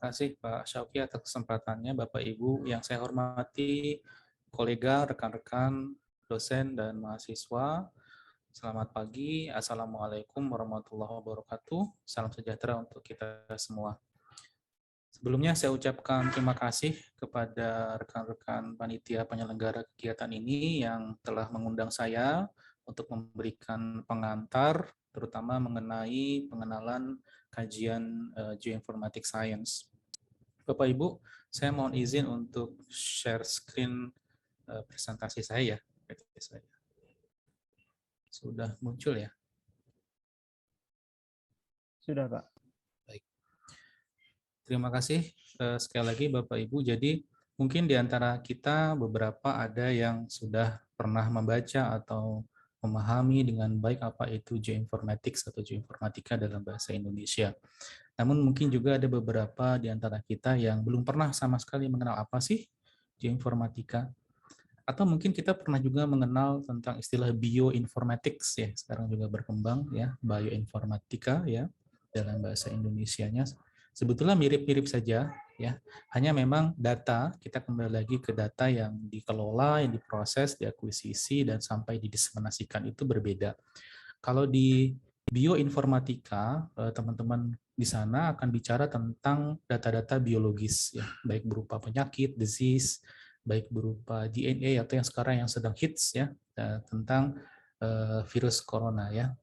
Kasih Pak Syauki atas kesempatannya, Bapak Ibu yang saya hormati, kolega, rekan-rekan, dosen, dan mahasiswa. Selamat pagi, Assalamualaikum warahmatullahi wabarakatuh. Salam sejahtera untuk kita semua. Sebelumnya saya ucapkan terima kasih kepada rekan-rekan panitia penyelenggara kegiatan ini yang telah mengundang saya untuk memberikan pengantar, terutama mengenai pengenalan kajian Geoinformatic Science. Bapak Ibu, saya mohon izin untuk share screen presentasi saya. Sudah muncul ya? Sudah, Pak. Baik. Terima kasih sekali lagi Bapak Ibu. Jadi mungkin di antara kita beberapa ada yang sudah pernah membaca atau memahami dengan baik apa itu geoinformatics atau geoinformatika dalam bahasa Indonesia. Namun mungkin juga ada beberapa di antara kita yang belum pernah sama sekali mengenal apa sih geoinformatika. Atau mungkin kita pernah juga mengenal tentang istilah bioinformatics ya, sekarang juga berkembang ya, bioinformatika ya dalam bahasa Indonesianya. Sebetulnya mirip-mirip saja ya. Hanya memang data, kita kembali lagi ke data yang dikelola, yang diproses, diakuisisi dan sampai didiseminasikan itu berbeda. Kalau di bioinformatika, teman-teman di sana akan bicara tentang data-data biologis ya, baik berupa penyakit, disease, baik berupa DNA atau yang sekarang yang sedang hits ya, tentang virus corona ya,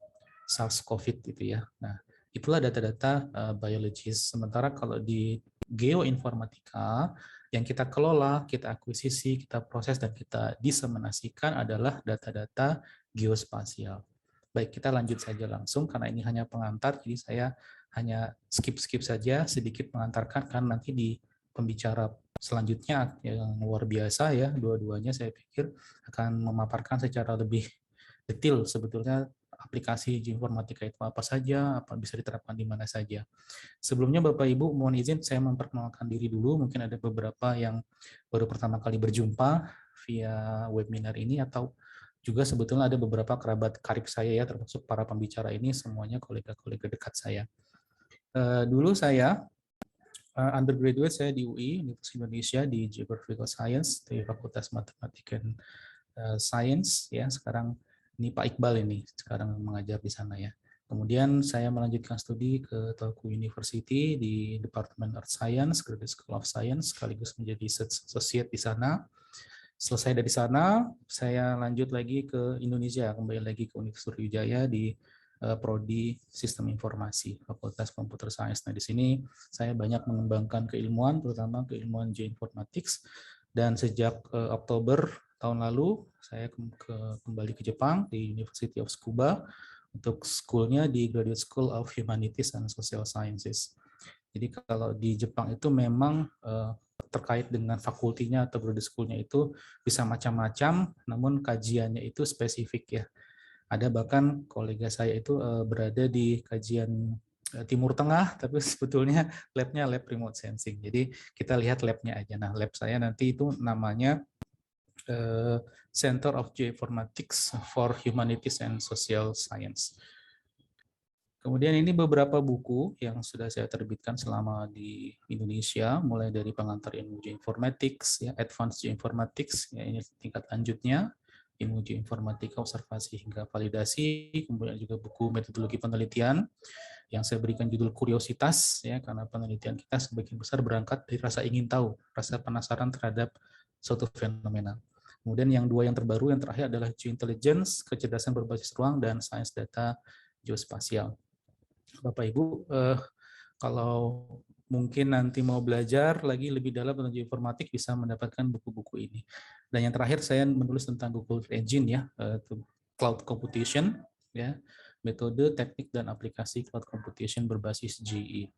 SARS-CoV itu ya. Nah, itulah data-data biologis. Sementara kalau di geoinformatika yang kita kelola, kita akuisisi, kita proses dan kita diseminasikan adalah data-data geospasial. Baik, kita lanjut saja langsung karena ini hanya pengantar, jadi saya hanya skip saja sedikit mengantarkan kan nanti di pembicara selanjutnya yang luar biasa ya, dua-duanya saya pikir akan memaparkan secara lebih detail sebetulnya aplikasi geoinformatika itu apa saja, apa bisa diterapkan di mana saja. Sebelumnya Bapak Ibu mohon izin saya memperkenalkan diri dulu, mungkin ada beberapa yang baru pertama kali berjumpa via webinar ini atau juga sebetulnya ada beberapa kerabat karib saya ya, termasuk para pembicara ini semuanya kolega-kolega dekat saya. Dulu saya undergraduate saya di UI, Universitas Indonesia di Geographical Science, di Fakultas Matematika dan Science ya. Sekarang ini Pak Iqbal ini sekarang mengajar di sana ya. Kemudian saya melanjutkan studi ke Tokyo University di Department Earth Science, Graduate School of Science, sekaligus menjadi associate di sana. Selesai dari sana, saya lanjut lagi ke Indonesia, kembali lagi ke Universitas Sriwijaya di Prodi Sistem Informasi, Fakultas Computer Science. Nah, di sini saya banyak mengembangkan keilmuan, terutama keilmuan geoinformatics. Dan sejak Oktober tahun lalu, saya kembali ke Jepang di University of Tsukuba untuk school-nya di Graduate School of Humanities and Social Sciences. Jadi kalau di Jepang itu memang terkait dengan fakultinya atau graduate school-nya itu bisa macam-macam, namun kajiannya itu spesifik ya. Ada bahkan kolega saya itu berada di kajian Timur Tengah, tapi sebetulnya lab-nya lab remote sensing. Jadi kita lihat lab-nya aja. Nah, lab saya nanti itu namanya Center of Geoinformatics for Humanities and Social Science. Kemudian ini beberapa buku yang sudah saya terbitkan selama di Indonesia, mulai dari pengantar ilmu geoinformatics, ya, advanced geoinformatics, ya, ini tingkat lanjutnya, ilmu geoinformatika, observasi hingga validasi, kemudian juga buku metodologi penelitian, yang saya berikan judul kuriositas, ya, karena penelitian kita sebagian besar berangkat dari rasa ingin tahu, rasa penasaran terhadap suatu fenomena. Kemudian yang dua yang terbaru, yang terakhir adalah geointelligence, kecerdasan berbasis ruang, dan sains data geospasial. Bapak Ibu, kalau mungkin nanti mau belajar lagi lebih dalam tentang geoinformatik bisa mendapatkan buku-buku ini. Dan yang terakhir saya menulis tentang Google Engine ya, cloud computation ya, metode, teknik dan aplikasi cloud computation berbasis GE.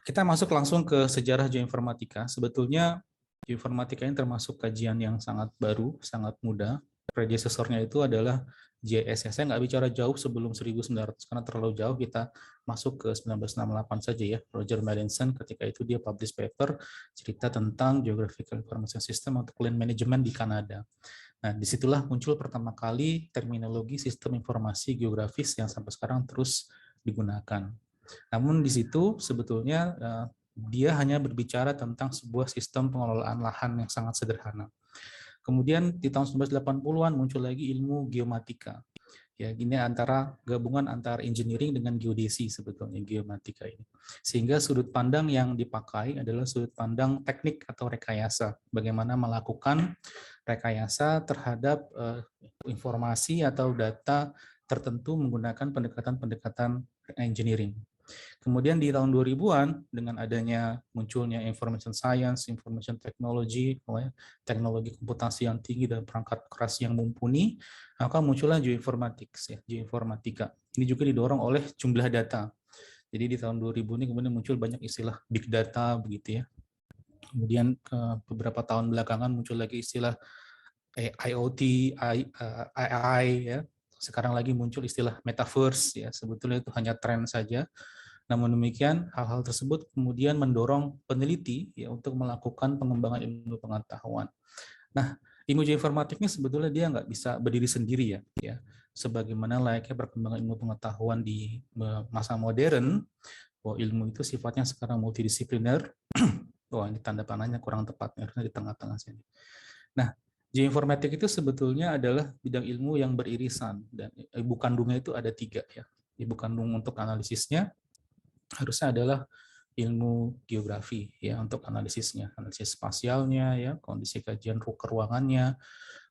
Kita masuk langsung ke sejarah geoinformatika. Sebetulnya geoinformatika ini termasuk kajian yang sangat baru, sangat muda. Predecesornya itu adalah JS. Saya nggak bicara jauh sebelum 1900 karena terlalu jauh, kita masuk ke 1968 saja ya. Roger Madison ketika itu dia publish paper cerita tentang Geographical Information System untuk land management di Kanada. Nah, disitulah muncul pertama kali terminologi sistem informasi geografis yang sampai sekarang terus digunakan. Namun di situ sebetulnya dia hanya berbicara tentang sebuah sistem pengelolaan lahan yang sangat sederhana. Kemudian di tahun 1980-an muncul lagi ilmu geomatika. Ya, ini antara gabungan antara engineering dengan geodesi sebetulnya geomatika ini. Sehingga sudut pandang yang dipakai adalah sudut pandang teknik atau rekayasa. Bagaimana melakukan rekayasa terhadap informasi atau data tertentu menggunakan pendekatan-pendekatan engineering. Kemudian di tahun 2000-an dengan adanya munculnya information science, information technology, teknologi komputasi yang tinggi dan perangkat keras yang mumpuni, maka muncullah geoinformatics, ya, geoinformatika. Ini juga didorong oleh jumlah data. Jadi di tahun 2000 ini kemudian muncul banyak istilah big data begitu ya. Kemudian beberapa tahun belakangan muncul lagi istilah IoT, AI ya. Sekarang lagi muncul istilah metaverse ya. Sebetulnya itu hanya tren saja. Namun demikian, hal-hal tersebut kemudian mendorong peneliti ya untuk melakukan pengembangan ilmu pengetahuan. Nah, ilmu geoinformatik ini sebetulnya dia nggak bisa berdiri sendiri ya. Sebagaimana layaknya perkembangan ilmu pengetahuan di masa modern, bahwa ilmu itu sifatnya sekarang multidisipliner. Wah, ini tanda panahnya kurang tepat, harusnya di tengah-tengah sini. Nah, geoinformatik itu sebetulnya adalah bidang ilmu yang beririsan dan ibu kandungnya itu ada 3 ya. Ibu kandung untuk analisisnya harusnya adalah ilmu geografi ya untuk analisisnya, analisis spasialnya ya, kondisi kajian keruangannya.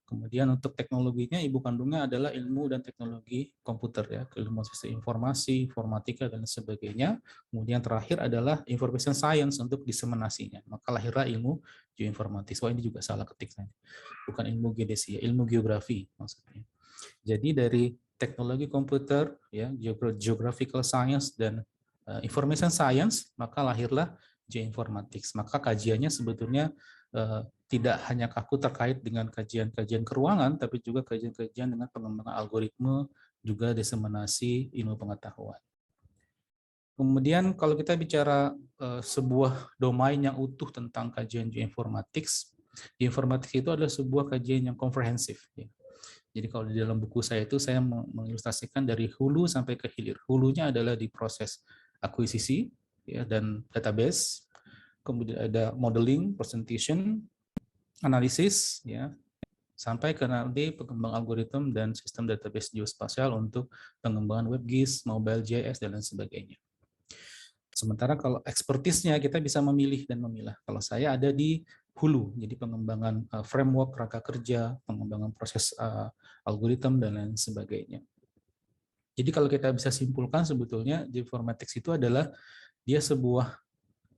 Kemudian untuk teknologinya ibu kandungnya adalah ilmu dan teknologi komputer ya, ilmu sistem informasi, informatika dan sebagainya. Kemudian terakhir adalah information science untuk diseminasinya. Maka lahirlah ilmu geoinformatik. Wah, ini juga salah ketik saya. Bukan ilmu geodesi ya, ilmu geografi maksudnya. Jadi dari teknologi komputer ya, geographical science dan information science, maka lahirlah geoinformatics. Maka kajiannya sebetulnya tidak hanya kaku terkait dengan kajian-kajian keruangan, tapi juga kajian-kajian dengan pengembangan algoritma, juga diseminasi ilmu pengetahuan. Kemudian kalau kita bicara sebuah domain yang utuh tentang kajian geoinformatics, geoinformatics itu adalah sebuah kajian yang komprehensif. Jadi kalau di dalam buku saya itu saya mengilustrasikan dari hulu sampai ke hilir. Hulunya adalah di proses akuisisi ya, dan database, kemudian ada modeling, presentation, analisis, ya, sampai ke nanti pengembang algoritma dan sistem database geospasial untuk pengembangan WebGIS, Mobile JS, dan lain sebagainya. Sementara kalau expertise-nya kita bisa memilih dan memilah. Kalau saya ada di hulu, jadi pengembangan framework, rangka kerja, pengembangan proses algoritma, dan lain sebagainya. Jadi kalau kita bisa simpulkan sebetulnya geoinformatics itu adalah dia sebuah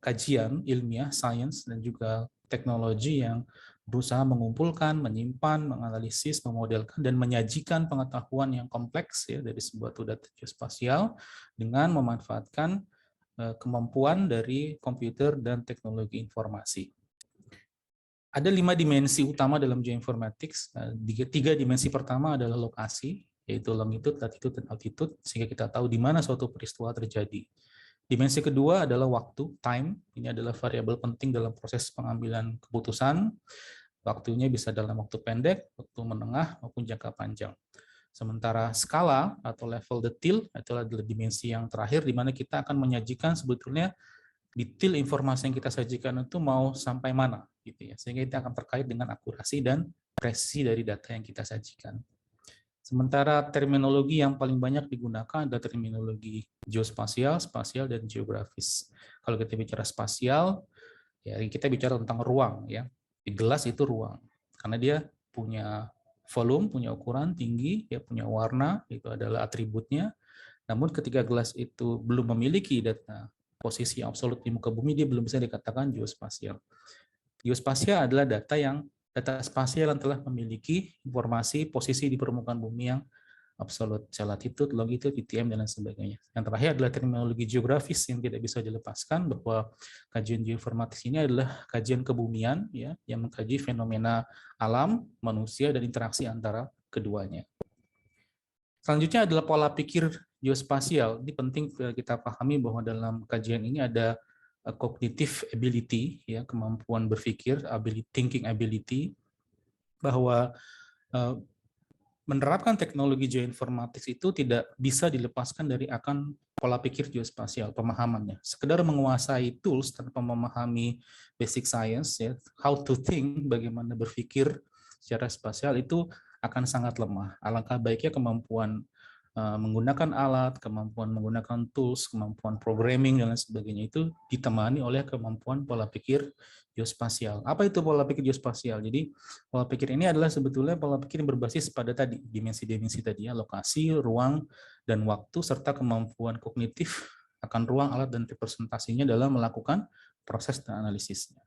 kajian ilmiah, sains, dan juga teknologi yang berusaha mengumpulkan, menyimpan, menganalisis, memodelkan, dan menyajikan pengetahuan yang kompleks ya dari sebuah data geospasial dengan memanfaatkan kemampuan dari komputer dan teknologi informasi. Ada 5 dimensi utama dalam geoinformatics. 3 dimensi pertama adalah lokasi, yaitu longitude, latitude, dan altitude, sehingga kita tahu di mana suatu peristiwa terjadi. Dimensi kedua adalah waktu, time. Ini adalah variabel penting dalam proses pengambilan keputusan. Waktunya bisa dalam waktu pendek, waktu menengah, maupun jangka panjang. Sementara skala atau level detail adalah dimensi yang terakhir di mana kita akan menyajikan sebetulnya detail informasi yang kita sajikan itu mau sampai mana gitu ya. Sehingga kita akan terkait dengan akurasi dan presisi dari data yang kita sajikan. Sementara terminologi yang paling banyak digunakan adalah terminologi geospasial, spasial, dan geografis. Kalau kita bicara spasial, ya kita bicara tentang ruang ya. Di gelas itu ruang karena dia punya volume, punya ukuran tinggi, dia punya warna, itu adalah atributnya. Namun ketika gelas itu belum memiliki data posisi absolut di muka bumi, dia belum bisa dikatakan geospasial. Geospasial adalah data spasial yang telah memiliki informasi posisi di permukaan bumi yang absolut, latitude, longitude, TTM, dan lain sebagainya. Yang terakhir adalah terminologi geografis yang tidak bisa dilepaskan, bahwa kajian geoinformatik ini adalah kajian kebumian ya, yang mengkaji fenomena alam, manusia, dan interaksi antara keduanya. Selanjutnya adalah pola pikir geospasial. Ini penting kita pahami bahwa dalam kajian ini ada cognitive ability, ya, kemampuan berpikir, thinking ability, bahwa menerapkan teknologi geoinformatics itu tidak bisa dilepaskan dari akan pola pikir geospasial, pemahamannya. Sekedar menguasai tools tanpa memahami basic science, ya, how to think, bagaimana berpikir secara spasial itu akan sangat lemah. Alangkah baiknya kemampuan menggunakan alat, kemampuan menggunakan tools, kemampuan programming, dan lain sebagainya itu ditemani oleh kemampuan pola pikir geospasial. Apa itu pola pikir geospasial? Jadi pola pikir ini adalah sebetulnya pola pikir yang berbasis pada tadi, dimensi-dimensi tadi ya, lokasi, ruang, dan waktu, serta kemampuan kognitif akan ruang, alat, dan representasinya dalam melakukan proses dan analisisnya.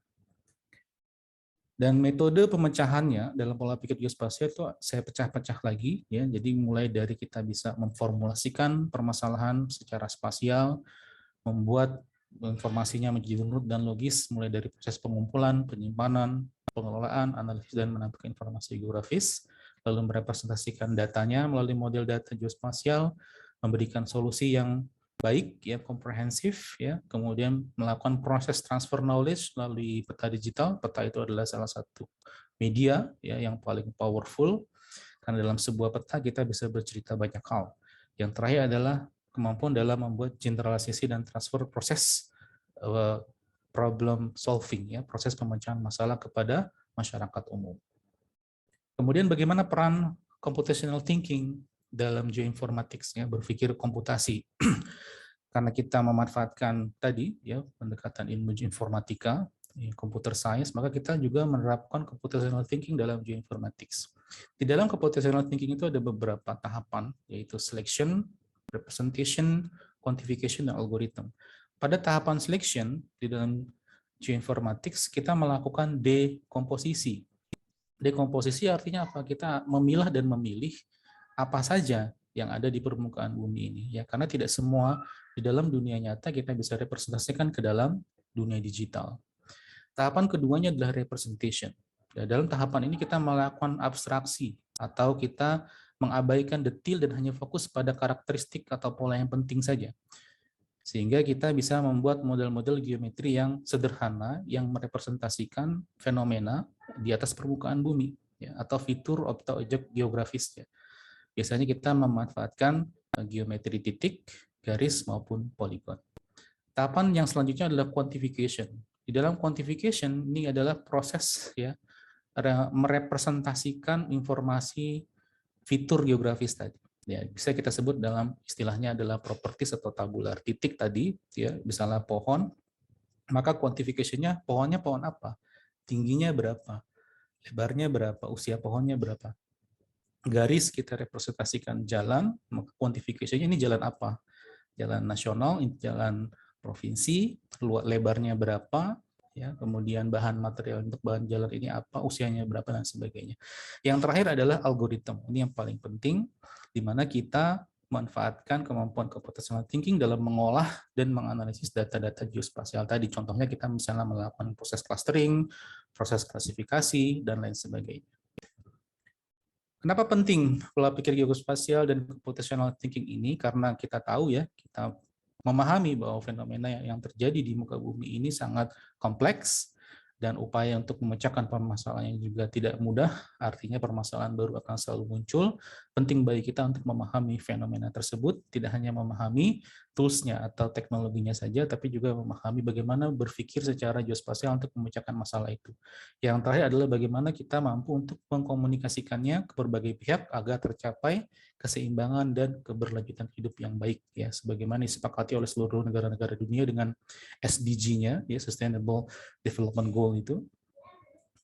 Dan metode pemecahannya dalam pola pikir geospasial itu saya pecah-pecah lagi ya. Jadi mulai dari kita bisa memformulasikan permasalahan secara spasial, membuat informasinya menjadi runut dan logis mulai dari proses pengumpulan, penyimpanan, pengelolaan, analisis, dan menampilkan informasi geografis, lalu merepresentasikan datanya melalui model data geospasial, memberikan solusi yang baik ya, komprehensif ya, kemudian melakukan proses transfer knowledge melalui peta digital. Peta itu adalah salah satu media ya yang paling powerful karena dalam sebuah peta kita bisa bercerita banyak hal. Yang terakhir adalah kemampuan dalam membuat generalisasi dan transfer proses problem solving ya, proses pemecahan masalah kepada masyarakat umum. Kemudian bagaimana peran computational thinking dalam geoinformatics ya, berpikir komputasi. Karena kita memanfaatkan tadi ya pendekatan ilmu geoinformatika, computer science, maka kita juga menerapkan computational thinking dalam geoinformatics. Di dalam computational thinking itu ada beberapa tahapan, yaitu selection, representation, quantification, dan algorithm. Pada tahapan selection di dalam geoinformatics kita melakukan dekomposisi. Dekomposisi artinya apa? Kita memilah dan memilih apa saja yang ada di permukaan bumi ini ya, karena tidak semua di dalam dunia nyata kita bisa representasikan ke dalam dunia digital. Tahapan keduanya adalah representation. Ya, dalam tahapan ini kita melakukan abstraksi atau kita mengabaikan detail dan hanya fokus pada karakteristik atau pola yang penting saja. Sehingga kita bisa membuat model-model geometri yang sederhana yang merepresentasikan fenomena di atas permukaan bumi ya, atau fitur atau objek geografis ya. Biasanya kita memanfaatkan geometri titik, garis, maupun poligon. Tahapan yang selanjutnya adalah quantification. Di dalam quantification ini adalah proses ya merepresentasikan informasi fitur geografis tadi. Ya, bisa kita sebut dalam istilahnya adalah properties atau tabular. Titik tadi ya, misalnya pohon, maka quantification-nya pohonnya pohon apa? Tingginya berapa? Lebarnya berapa? Usia pohonnya berapa? Garis kita representasikan jalan, maka quantification-nya ini jalan apa? Jalan nasional, jalan provinsi, lebarnya berapa, ya, kemudian bahan material untuk bahan jalan ini apa, usianya berapa, dan sebagainya. Yang terakhir adalah algoritma. Ini yang paling penting, di mana kita manfaatkan kemampuan computational thinking dalam mengolah dan menganalisis data-data geospasial tadi. Contohnya kita misalnya melakukan proses clustering, proses klasifikasi, dan lain sebagainya. Kenapa penting pola pikir geospasial dan computational thinking ini? Karena kita tahu ya, kita memahami bahwa fenomena yang terjadi di muka bumi ini sangat kompleks dan upaya untuk memecahkan permasalahan yang juga tidak mudah, artinya permasalahan baru akan selalu muncul. Penting bagi kita untuk memahami fenomena tersebut, tidak hanya memahami tools-nya atau teknologinya saja, tapi juga memahami bagaimana berpikir secara geospasial untuk memecahkan masalah itu. Yang terakhir adalah bagaimana kita mampu untuk mengkomunikasikannya ke berbagai pihak agar tercapai keseimbangan dan keberlanjutan hidup yang baik ya, sebagaimana disepakati oleh seluruh negara-negara dunia dengan SDG-nya ya, Sustainable Development Goal itu.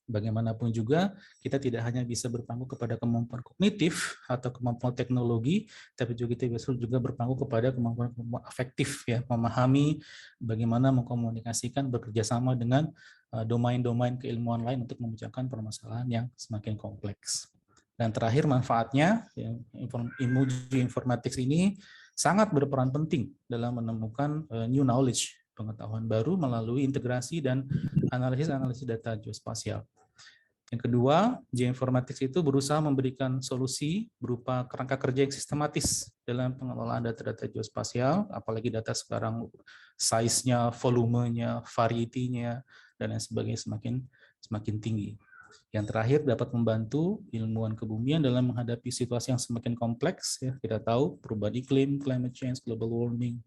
Bagaimanapun juga kita tidak hanya bisa berpangku kepada kemampuan kognitif atau kemampuan teknologi, tapi juga kita bisa juga berpangku kepada kemampuan afektif ya, memahami bagaimana mengkomunikasikan, bekerja sama dengan domain-domain keilmuan lain untuk memecahkan permasalahan yang semakin kompleks. Dan terakhir manfaatnya, ya, ilmu informatics ini sangat berperan penting dalam menemukan new knowledge, pengetahuan baru melalui integrasi dan analisis data geospasial. Yang kedua, geoinformatics itu berusaha memberikan solusi berupa kerangka kerja yang sistematis dalam pengelolaan data-data geospasial, apalagi data sekarang size-nya, volumenya, variety-nya, dan lain sebagainya semakin tinggi. Yang terakhir, dapat membantu ilmuwan kebumian dalam menghadapi situasi yang semakin kompleks. Ya, kita tahu perubahan iklim, climate change, global warming,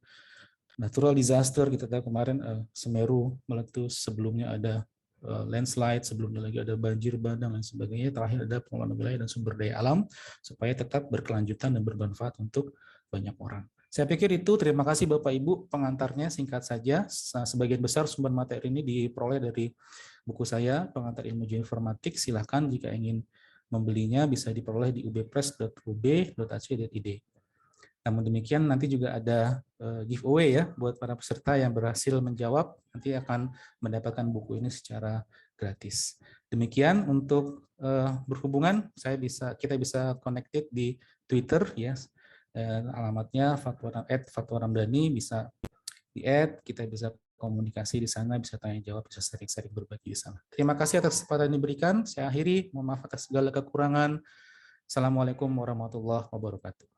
natural disaster. Kita tahu kemarin Semeru meletus, sebelumnya ada landslide, sebelumnya lagi ada banjir bandang dan sebagainya. Terakhir ada pengelolaan wilayah dan sumber daya alam supaya tetap berkelanjutan dan bermanfaat untuk banyak orang. Saya pikir itu. Terima kasih Bapak Ibu pengantarnya, singkat saja. Sebagian besar sumber materi ini diperoleh dari buku saya, Pengantar Ilmu Geoinformatik. Silahkan jika ingin membelinya bisa diperoleh di ubpress.ub.ac.id. Namun demikian nanti juga ada giveaway ya buat para peserta yang berhasil menjawab, nanti akan mendapatkan buku ini secara gratis. Demikian untuk berhubungan, kita bisa connected di Twitter ya. Alamatnya Fatwa Ramdhani, bisa di-add, kita bisa komunikasi di sana, bisa tanya jawab, bisa sharing-sharing berbagi di sana. Terima kasih atas kesempatan yang diberikan. Saya akhiri, mohon maaf atas segala kekurangan. Assalamualaikum warahmatullahi wabarakatuh.